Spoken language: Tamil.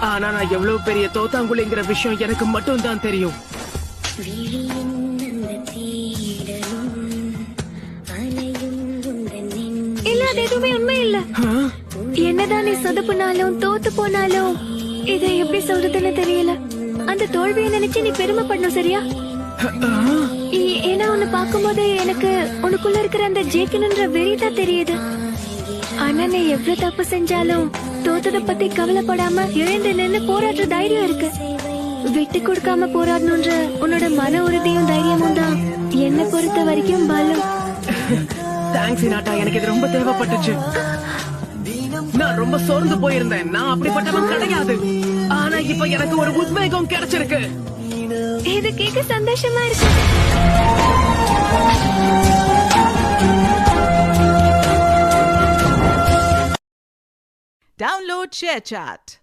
ஆனா நான் எவ்வளவு பெரிய தோத்தாங்குழிங்கிற விஷயம் எனக்கு மட்டும் தான் தெரியும். இல்ல, அது எதுவுமே உண்மை இல்ல. என்னதான் நீ சொதப்புனாலும் தோத்து போனாலும் இதை எப்படி சொல்றதுன்னு தெரியல. அந்த தோல்வியை நினைச்சு நீ பெருமைப்படணும், சரியா? ஏன்னா உன்னை பார்க்கும்போது எனக்கு உனக்குள்ள இருக்கிற அந்த ஜெயிக்கணும்ன்ற வெறிதான் தெரியுது. ஆனா நீ எவ்வளவு தப்பு செஞ்சாலும் தோத்ததை பத்தி கவலைப்படாம எழுந்து நின்னு போராடுற தைரியம் இருக்கு. விட்டு கொடுக்காம போராடணும்ன்ற உன்னோட மன உறுதியும் தைரியமும் தான் என்னை பொறுத்த வரைக்கும் பலம். தேங்க்ஸ் இனாட்டா, எனக்கு இது ரொம்ப தேவைப்பட்டுச்சு. நான் ரொம்ப சோர்ந்து போயிருந்தேன். நான் அப்படிப்பட்டவன் கிடையாது. ஆனா இப்ப எனக்கு ஒரு உத்வேகம் கிடைச்சிருக்கு. இது கேட்க சந்தோஷமா இருக்கு. Download ShareChat.